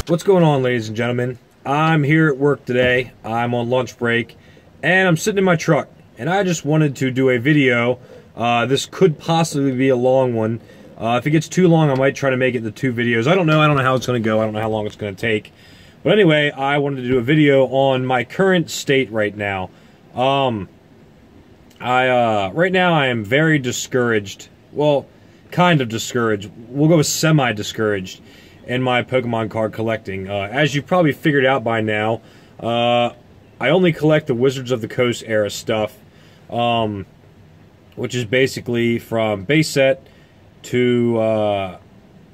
What's going on, ladies and gentlemen? I'm here at work today. I'm on lunch break, and I'm sitting in my truck, and I just wanted to do a video. This could possibly be a long one. If it gets too long, I might try to make it into 2 videos. I don't know how it's going to go. I don't know how long it's going to take. But anyway, I wanted to do a video on my current state right now. Right now I am very discouraged. Well, kind of discouraged. We'll go with semi-discouraged in my Pokemon card collecting. As you've probably figured out by now, I only collect the Wizards of the Coast era stuff, which is basically from base set to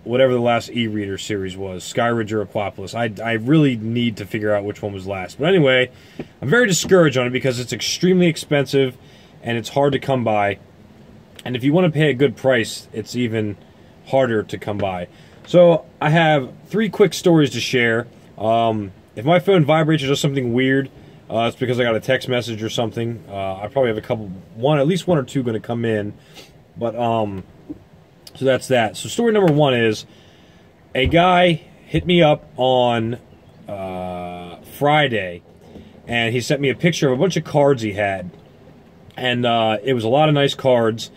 whatever the last e-reader series was, Skyridge or Aquapolis. I really need to figure out which one was last. But anyway, I'm very discouraged on it because it's extremely expensive and it's hard to come by. And if you want to pay a good price, it's even harder to come by. So I have 3 quick stories to share. If my phone vibrates or does something weird, it's because I got a text message or something. I probably have at least one or two going to come in. But so that's that. So story number 1 is a guy hit me up on Friday, and he sent me a picture of a bunch of cards he had, and it was a lot of nice cards.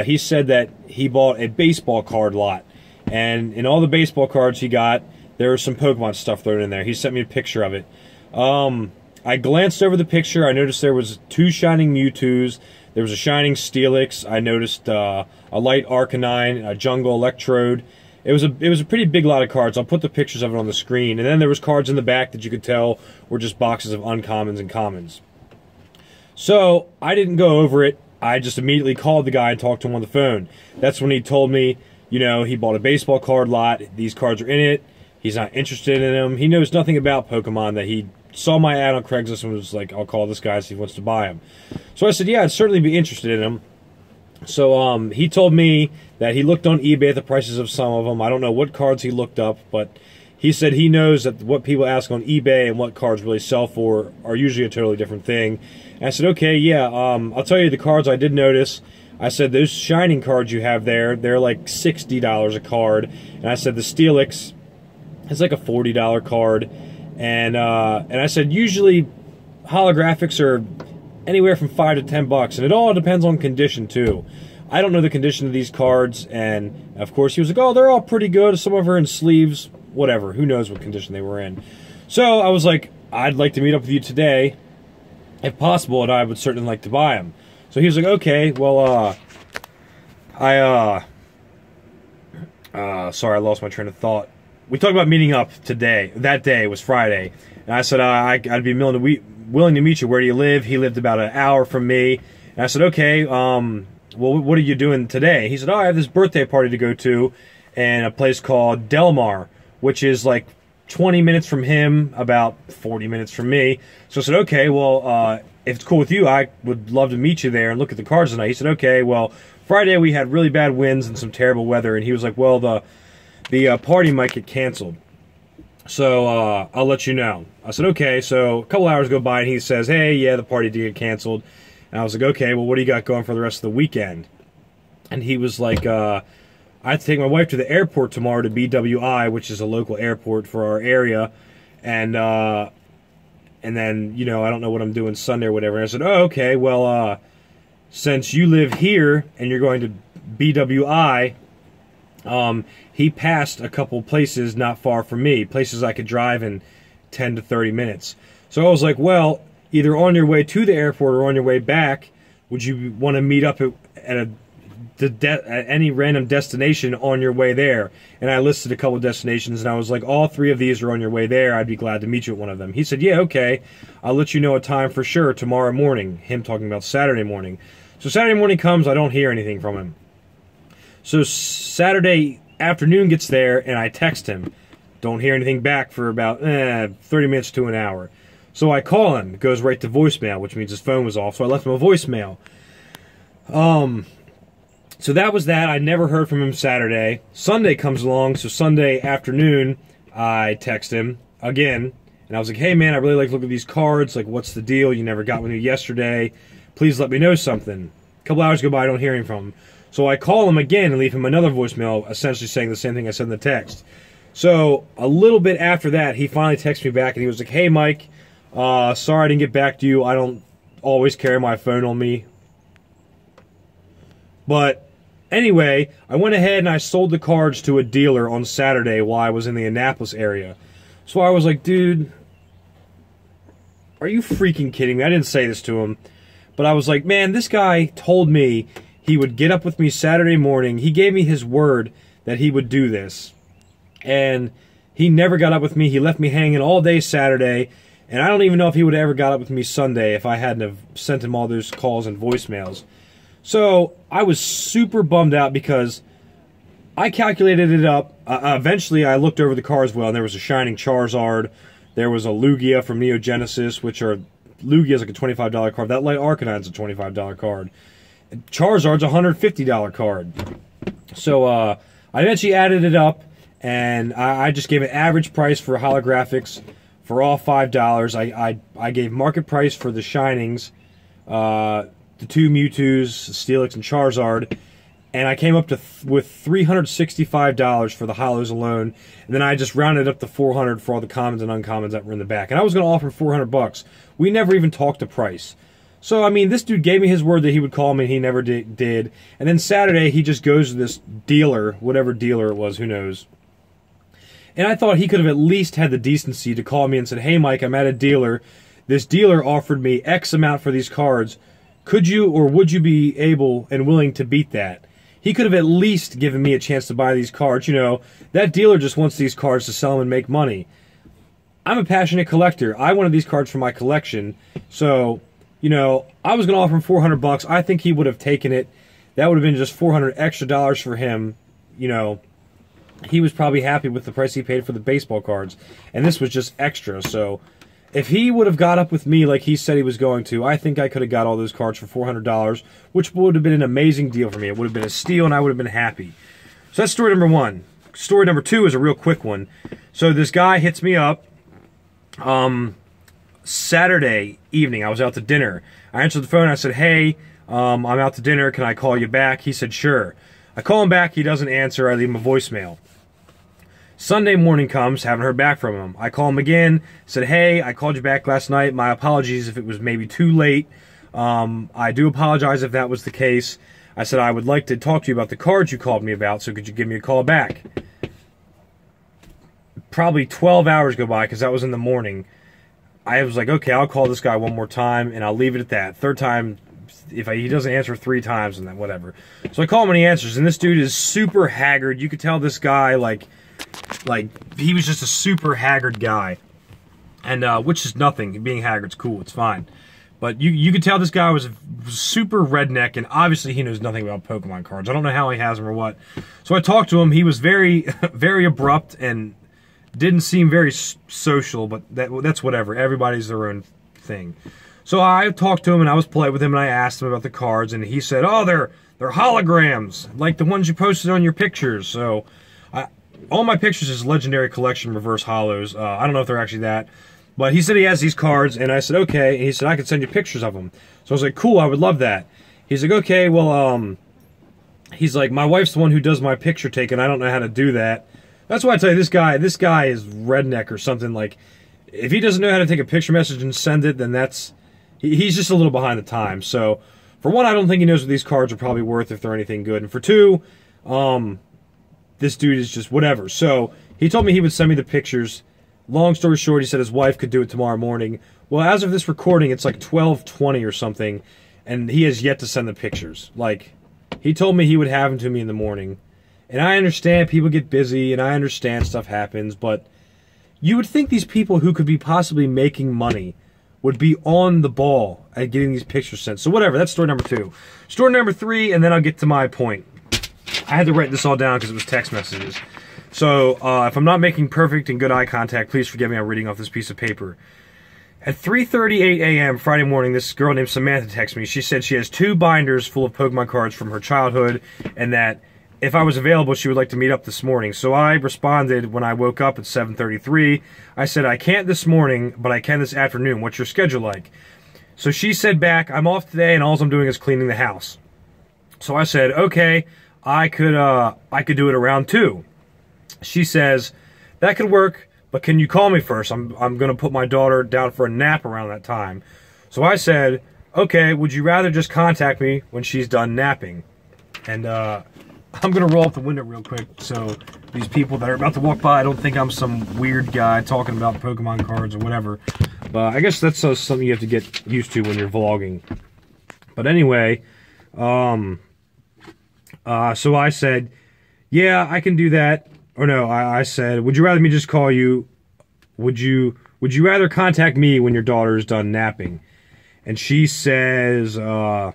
He said that he bought a baseball card lot. And in all the baseball cards he got, there was some Pokemon stuff thrown in there. He sent me a picture of it. I glanced over the picture. I noticed there was 2 Shining Mewtwo's. There was a Shining Steelix. I noticed a Light Arcanine, a Jungle Electrode. It was a pretty big lot of cards. I'll put the pictures of it on the screen. And then there was cards in the back that you could tell were just boxes of uncommons and commons. So I didn't go over it. I just immediately called the guy and talked to him on the phone. That's when he told me, you know, he bought a baseball card lot. These cards are in it. He's not interested in them. He knows nothing about Pokemon. That he saw my ad on Craigslist and was like, I'll call this guy, see if he wants to buy them. So I said, yeah, I'd certainly be interested in them. So he told me that he looked on eBay at the prices of some of them. I don't know what cards he looked up, but he said he knows that what people ask on eBay and what cards really sell for are usually a totally different thing. And I said, okay, yeah, I'll tell you the cards I did notice. I said, those Shining cards you have there, they're like $60 a card. And I said, the Steelix is like a $40 card. And I said, usually holographics are anywhere from $5 to $10. And it all depends on condition, too. I don't know the condition of these cards. And, of course, he was like, oh, they're all pretty good. Some of them are in sleeves. Whatever. Who knows what condition they were in. So I was like, I'd like to meet up with you today, if possible, and I would certainly like to buy them. So he was like, okay, well, sorry, I lost my train of thought. We talked about meeting up today. That day was Friday. And I said, I'd be willing to meet you. Where do you live? He lived about an hour from me. And I said, okay, well, what are you doing today? He said, oh, I have this birthday party to go to in a place called Del Mar, which is like 20 minutes from him, about 40 minutes from me. So I said, okay, well, if it's cool with you, I would love to meet you there and look at the cards tonight. He said, okay, well, Friday we had really bad winds and some terrible weather, and he was like, well, the party might get canceled. So I'll let you know. I said, okay. So a couple hours go by, and he says, hey, yeah, the party did get canceled. And I was like, okay, well, what do you got going for the rest of the weekend? And he was like, I have to take my wife to the airport tomorrow to BWI, which is a local airport for our area, and then, you know, I don't know what I'm doing Sunday or whatever. And I said, oh, okay, well, since you live here and you're going to BWI, he passed a couple places not far from me, places I could drive in 10 to 30 minutes. So I was like, well, either on your way to the airport or on your way back, would you want to meet up at any random destination on your way there? And I listed a couple of destinations, and I was like, all 3 of these are on your way there. I'd be glad to meet you at one of them. He said, yeah, okay, I'll let you know a time for sure tomorrow morning. Him talking about Saturday morning. So Saturday morning comes, I don't hear anything from him. So Saturday afternoon gets there, and I text him. Don't hear anything back for about 30 minutes to an hour. So I call him. It goes right to voicemail, which means his phone was off. So I left him a voicemail. So that was that. I never heard from him Saturday. Sunday comes along, so Sunday afternoon, I text him again, And I was like, hey man, I really like to look at these cards. Like, what's the deal? You never got with me yesterday. Please let me know something. A couple hours go by, I don't hear him from him. So I call him again and leave him another voicemail, essentially saying the same thing I said in the text. So a little bit after that, he finally texted me back and he was like, hey Mike, sorry I didn't get back to you. I don't always carry my phone on me. But anyway, I went ahead and I sold the cards to a dealer on Saturday while I was in the Annapolis area. So I was like, dude, are you freaking kidding me? I didn't say this to him. But I was like, man, this guy told me he would get up with me Saturday morning. He gave me his word that he would do this. And he never got up with me. He left me hanging all day Saturday. And I don't even know if he would have ever got up with me Sunday if I hadn't have sent him all those calls and voicemails. So I was super bummed out because I calculated it up. Eventually, I looked over the cards well, and there was a Shining Charizard. There was a Lugia from Neo Genesis, which are... Lugia is like a $25 card. That Light Arcanine's a $25 card. Charizard's a $150 card. So I eventually added it up, and I just gave an average price for holographics for all $5. I gave market price for the Shinings, the two Mewtwo's, Steelix and Charizard, and I came up to with $365 for the holos alone, and then I just rounded up to $400 for all the commons and uncommons that were in the back. And I was going to offer $400. We never even talked to price. So, I mean, this dude gave me his word that he would call me, and he never did. And then Saturday, he just goes to this dealer, whatever dealer it was, who knows. And I thought he could have at least had the decency to call me and said, hey, Mike, I'm at a dealer. This dealer offered me X amount for these cards. Could you or would you be able and willing to beat that? He could have at least given me a chance to buy these cards. You know, that dealer just wants these cards to sell them and make money. I'm a passionate collector. I wanted these cards for my collection. So, you know, I was going to offer him $400. I think he would have taken it. That would have been just $400 extra for him. You know, he was probably happy with the price he paid for the baseball cards. And this was just extra. So, if he would have got up with me like he said he was going to, I think I could have got all those cards for $400, which would have been an amazing deal for me. It would have been a steal, and I would have been happy. So that's story number one. Story number two is a real quick one. So this guy hits me up Saturday evening. I was out to dinner. I answered the phone. I said, hey, I'm out to dinner. Can I call you back? He said, sure. I call him back. He doesn't answer. I leave him a voicemail. Sunday morning comes, haven't heard back from him. I call him again, said, hey, I called you back last night. My apologies if it was maybe too late. I do apologize if that was the case. I said, I would like to talk to you about the cards you called me about, so could you give me a call back? Probably 12 hours go by, because that was in the morning. I was like, okay, I'll call this guy one more time, and I'll leave it at that. Third time, if he doesn't answer 3 times, and then whatever. So I call him and he answers, and this dude is super haggard. You could tell this guy, like he was just a super haggard guy, and which is nothing. Being haggard's cool, it's fine. But you could tell this guy was super redneck, and obviously he knows nothing about Pokemon cards. I don't know how he has them or what. So I talked to him. He was very, very abrupt and didn't seem very social, but that's whatever. Everybody's their own thing. So I talked to him, and I was polite with him, and I asked him about the cards, and he said, oh, they're holograms, like the ones you posted on your pictures. So all my pictures is Legendary Collection Reverse Holos. I don't know if they're actually that. But he said he has these cards, and I said, okay. And he said, I could send you pictures of them. So I was like, cool, I would love that. He's like, okay, well, he's like, my wife's the one who does my picture taking. I don't know how to do that. That's why I tell you, this guy is redneck or something. Like, if he doesn't know how to take a picture message and send it, then he's just a little behind the times. So, for one, I don't think he knows what these cards are probably worth if they're anything good. And for two, this dude is just whatever. So, he told me he would send me the pictures. Long story short, he said his wife could do it tomorrow morning. Well, as of this recording, it's like 12:20 or something, and he has yet to send the pictures. Like, he told me he would have them to me in the morning. And I understand people get busy, and I understand stuff happens, but you would think these people who could be possibly making money would be on the ball at getting these pictures sent. So whatever, that's story number 2. Story number 3, and then I'll get to my point. I had to write this all down because it was text messages. So, if I'm not making perfect and good eye contact, please forgive me, I'm reading off this piece of paper. At 3:38 a.m. Friday morning, this girl named Samantha texted me. She said she has 2 binders full of Pokemon cards from her childhood, and that if I was available, she would like to meet up this morning. So I responded when I woke up at 7:33. I said, I can't this morning, but I can this afternoon. What's your schedule like? So she said back, I'm off today and all I'm doing is cleaning the house. So I said, okay, I could do it around 2. She says, that could work, but can you call me first? I'm going to put my daughter down for a nap around that time. So I said, okay, would you rather just contact me when she's done napping? And I'm going to roll up the window real quick so these people that are about to walk by don't think I'm some weird guy talking about Pokemon cards or whatever. But I guess that's something you have to get used to when you're vlogging. But anyway, so I said, yeah, I can do that. Or no, I said, would you rather me just call you? Would you rather contact me when your daughter is done napping? And she says, I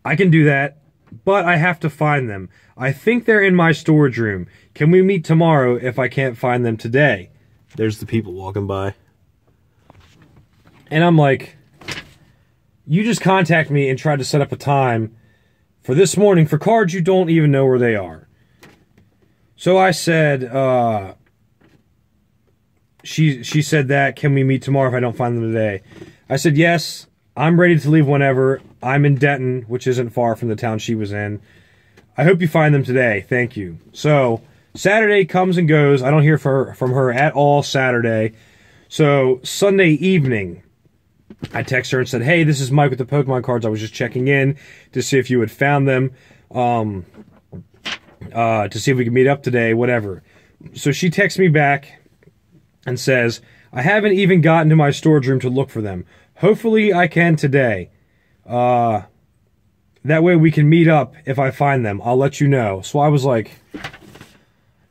can do that, but I have to find them. I think they're in my storage room. Can we meet tomorrow if I can't find them today? There's the people walking by. And I'm like, you just contact me and try to set up a time for this morning for cards you don't even know where they are. So I said, she said that, can we meet tomorrow if I don't find them today? I said, yes, I'm ready to leave whenever. I'm in Denton, which isn't far from the town she was in. I hope you find them today. Thank you. So Saturday comes and goes. I don't hear from her at all Saturday. So Sunday evening, I text her and said, hey, this is Mike with the Pokemon cards. I was just checking in to see if you had found them, to see if we could meet up today, whatever. So she texts me back and says, I haven't even gotten to my storage room to look for them. Hopefully I can today. That way we can meet up if I find them. I'll let you know. So I was like,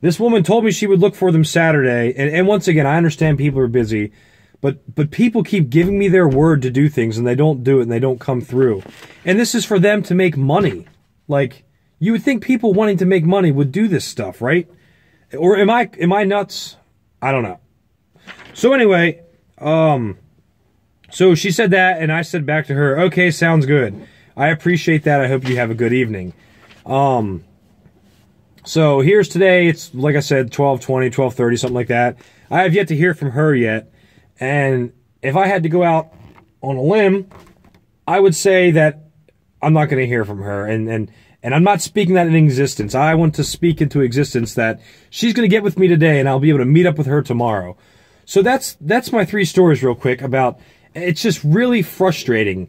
this woman told me she would look for them Saturday. And once again, I understand people are busy. But people keep giving me their word to do things, and they don't do it, and they don't come through. And this is for them to make money. Like, you would think people wanting to make money would do this stuff, right? Or am I nuts? I don't know. So anyway, so she said that, and I said back to her, okay, sounds good. I appreciate that. I hope you have a good evening. So here's today. It's, like I said, 12:20, 12:30, something like that. I have yet to hear from her yet. And if I had to go out on a limb, I would say that I'm not going to hear from her. And I'm not speaking that in existence. I want to speak into existence that she's going to get with me today and I'll be able to meet up with her tomorrow. So that's my 3 stories real quick about, it's just really frustrating.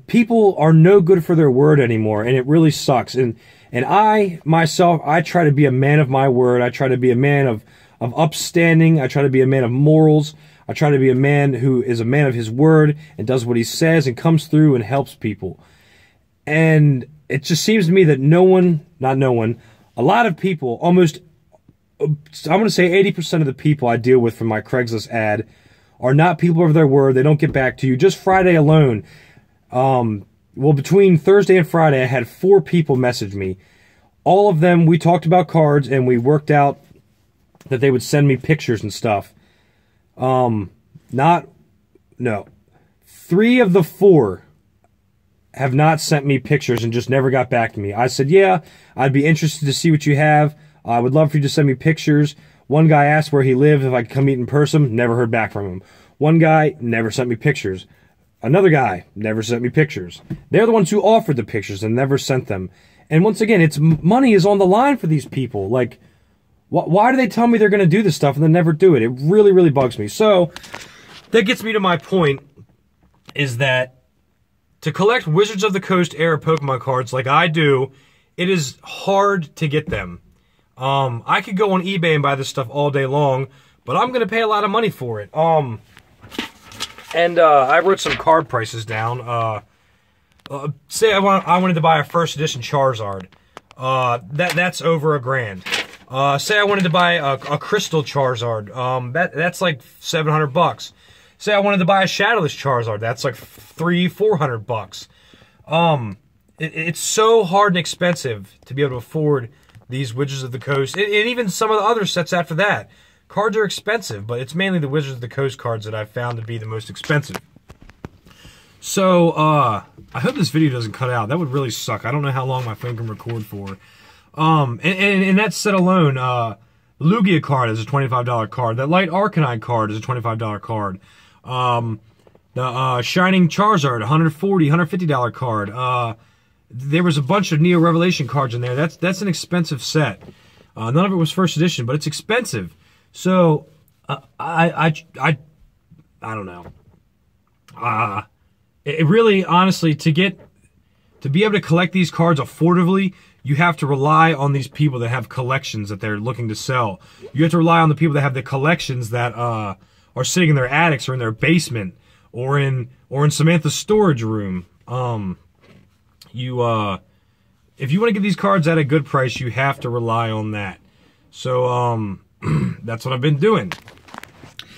People are no good for their word anymore, and it really sucks. And I, myself, I try to be a man of my word. I try to be a man of upstanding. I try to be a man of morals. I try to be a man who is a man of his word and does what he says and comes through and helps people. And it just seems to me that a lot of people, almost, I'm going to say 80% of the people I deal with from my Craigslist ad are not people of their word. They don't get back to you. Just Friday alone, well, between Thursday and Friday, I had 4 people message me. All of them, we talked about cards and we worked out that they would send me pictures and stuff. 3 of the 4 have not sent me pictures and just never got back to me. I said, yeah, I'd be interested to see what you have. I would love for you to send me pictures. One guy asked where he lived, if I could come meet in person. Never heard back from him. One guy never sent me pictures. Another guy never sent me pictures. They're the ones who offered the pictures and never sent them. And once again, money is on the line for these people. Like, why do they tell me they're going to do this stuff and then never do it? It really, really bugs me. So, that gets me to my point, is that to collect Wizards of the Coast era Pokemon cards like I do, it is hard to get them. I could go on eBay and buy this stuff all day long, but I'm going to pay a lot of money for it. I wrote some card prices down. Say I wanted to buy a first edition Charizard. That's over $1,000. Say I wanted to buy a Crystal Charizard. That's like $700. Say I wanted to buy a Shadowless Charizard. That's like $300-400. It's so hard and expensive to be able to afford these Wizards of the Coast, and even some of the other sets after that. Cards are expensive, but it's mainly the Wizards of the Coast cards that I've found to be the most expensive. So, I hope this video doesn't cut out. That would really suck. I don't know how long my phone can record for. And that set alone, the Lugia card is a $25 card. That Light Arcanine card is a $25 card. The Shining Charizard, $140, $150 card. There was a bunch of Neo Revelation cards in there. That's an expensive set. None of it was first edition, but it's expensive. So, I don't know. It really, honestly, to be able to collect these cards affordably, you have to rely on these people that have collections that they're looking to sell. You have to rely on the people that have the collections that are sitting in their attics or in their basement or in Samantha's storage room. If you want to get these cards at a good price, you have to rely on that. So that's what I've been doing.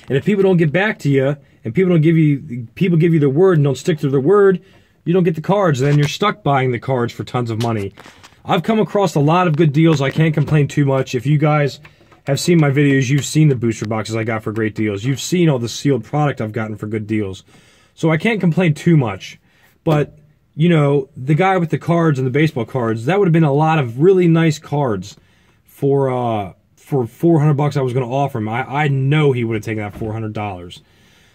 And if people don't get back to you, and people give you their word and don't stick to their word, you don't get the cards, and then you're stuck buying the cards for tons of money. I've come across a lot of good deals. I can't complain too much. If you guys have seen my videos, you've seen the booster boxes I got for great deals. You've seen all the sealed product I've gotten for good deals. So I can't complain too much. But, you know, the guy with the cards and the baseball cards, that would have been a lot of really nice cards for $400 I was going to offer him. I know he would have taken that $400.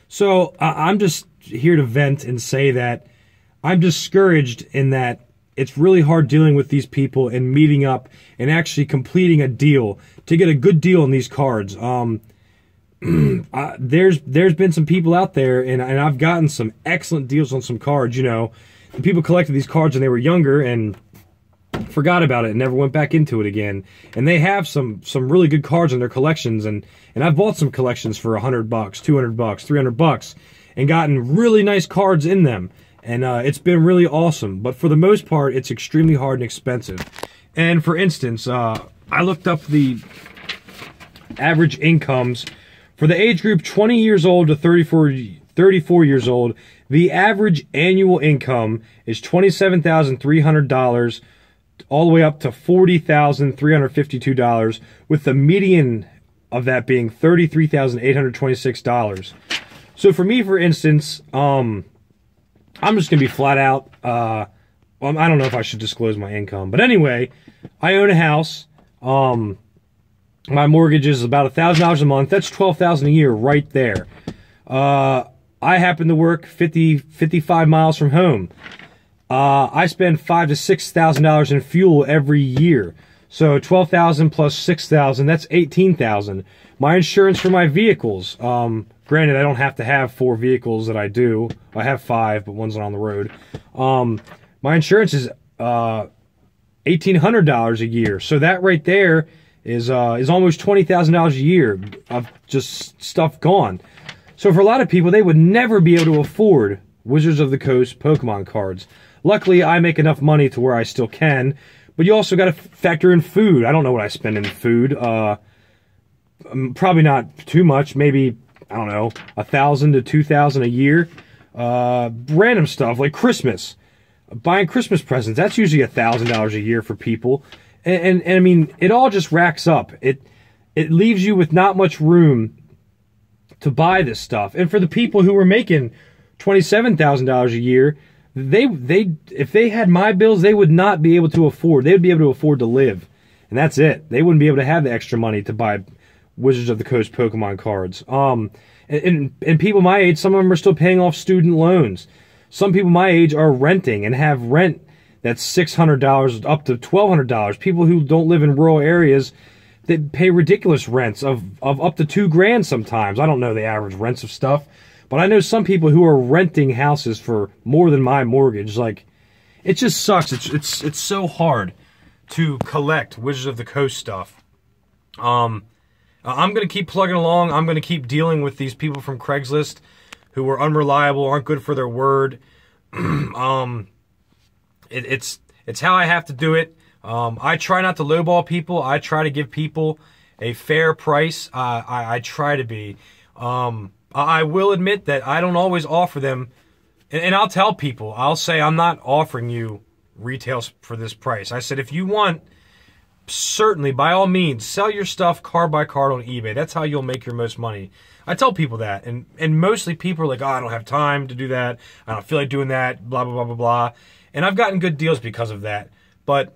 So I'm just here to vent and say that I'm discouraged in that it's really hard dealing with these people and meeting up and actually completing a deal to get a good deal on these cards. There's been some people out there, and I've gotten some excellent deals on some cards. You know, the people collected these cards when they were younger and forgot about it and never went back into it again. And they have some really good cards in their collections, and I've bought some collections for $100, $200, $300, and gotten really nice cards in them. And it's been really awesome. But for the most part, it's extremely hard and expensive. And for instance, I looked up the average incomes for the age group 20 years old to 34 years old. The average annual income is $27,300 all the way up to $40,352, with the median of that being $33,826. So for me, for instance, I'm just going to be flat out, well, I don't know if I should disclose my income. But anyway, I own a house. My mortgage is about $1,000 a month. That's $12,000 a year right there. I happen to work 55 miles from home. I spend $5,000 to $6,000 in fuel every year. So $12,000 plus $6,000, that's $18,000. My insurance for my vehicles, granted, I don't have to have 4 vehicles that I do. I have 5, but one's not on the road. My insurance is $1,800 a year. So that right there is almost $20,000 a year of just stuff gone. So for a lot of people, they would never be able to afford Wizards of the Coast Pokemon cards. Luckily, I make enough money to where I still can, but you also got to factor in food. I don't know what I spend in food. Probably not too much. Maybe, I don't know, $1,000 to $2,000 a year. Random stuff like Christmas. Buying Christmas presents, that's usually $1,000 a year for people. And I mean, it all just racks up. It leaves you with not much room to buy this stuff. And for the people who were making $27,000 a year, if they had my bills, they would not be able to afford. They would be able to afford to live, and that's it. They wouldn't be able to have the extra money to buy Wizards of the Coast Pokemon cards. And people my age, some of them are still paying off student loans. Some people my age are renting and have rent that's $600 up to $1,200. People who don't live in rural areas, they pay ridiculous rents of up to $2,000 sometimes. I don't know the average rents of stuff. But I know some people who are renting houses for more than my mortgage. Like, it just sucks. It's so hard to collect Wizards of the Coast stuff. I'm going to keep plugging along. I'm going to keep dealing with these people from Craigslist who are unreliable, aren't good for their word. It's how I have to do it. I try not to lowball people. I try to give people a fair price. I try to be. I will admit that I don't always offer them, and I'll tell people, I'll say I'm not offering you retails for this price. I said, if you want certainly, by all means, sell your stuff card by card on eBay. That's how you'll make your most money. I tell people that, and mostly people are like, oh, I don't have time to do that. I don't feel like doing that, blah, blah, blah, blah, blah. And I've gotten good deals because of that. But,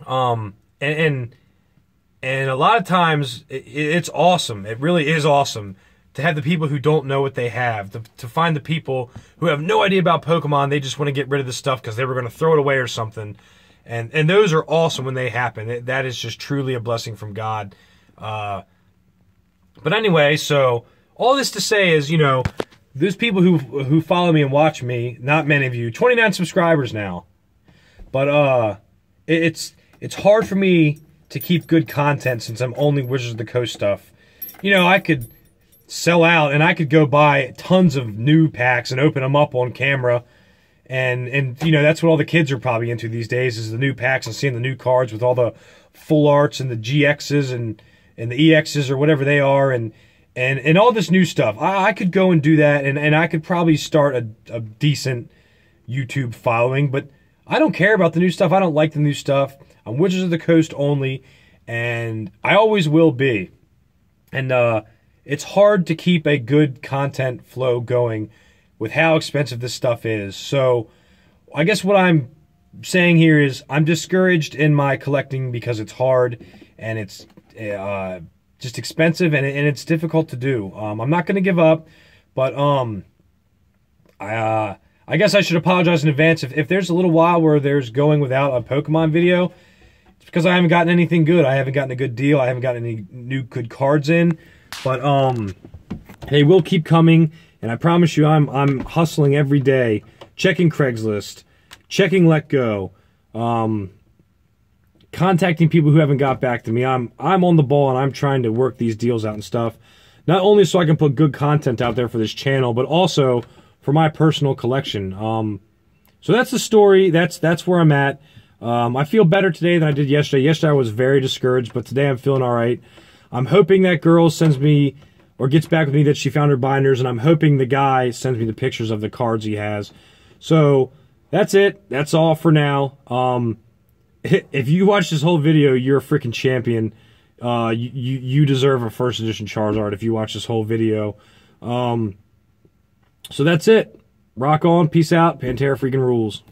and a lot of times, it's awesome. It really is awesome to have the people who don't know what they have, to find the people who have no idea about Pokemon. They just want to get rid of the stuff because they were going to throw it away or something. And those are awesome when they happen. That is just truly a blessing from God. But anyway, so all this to say is, you know, those people who follow me and watch me, not many of you, 29 subscribers now. But it's hard for me to keep good content since I'm only Wizards of the Coast stuff. You know, I could sell out and I could go buy tons of new packs and open them up on camera. And you know, that's what all the kids are probably into these days, is the new packs and seeing the new cards with all the full arts and the GXs and the EXs or whatever they are, and all this new stuff. I could go and do that, and I could probably start a decent YouTube following, but I don't care about the new stuff. I don't like the new stuff. I'm Wizards of the Coast only, and I always will be. And it's hard to keep a good content flow going with how expensive this stuff is. So I guess what I'm saying here is I'm discouraged in my collecting because it's hard and it's just expensive and it's difficult to do. I'm not going to give up, but I guess I should apologize in advance if there's a little while where there's going without a Pokemon video. It's because I haven't gotten anything good. I haven't gotten a good deal. I haven't gotten any new good cards in, but they will keep coming. And I promise you, I'm hustling every day, checking Craigslist, checking Let Go, contacting people who haven't got back to me. I'm on the ball and I'm trying to work these deals out and stuff. Not only so I can put good content out there for this channel, but also for my personal collection. So that's the story. That's where I'm at. I feel better today than I did yesterday. Yesterday I was very discouraged, but today I'm feeling all right. I'm hoping that girl sends me or gets back with me that she found her binders, and I'm hoping the guy sends me the pictures of the cards he has. So that's it. That's all for now. If you watch this whole video, you're a freaking champion. You deserve a first edition Charizard if you watch this whole video. So that's it. Rock on. Peace out. Pantera freaking rules.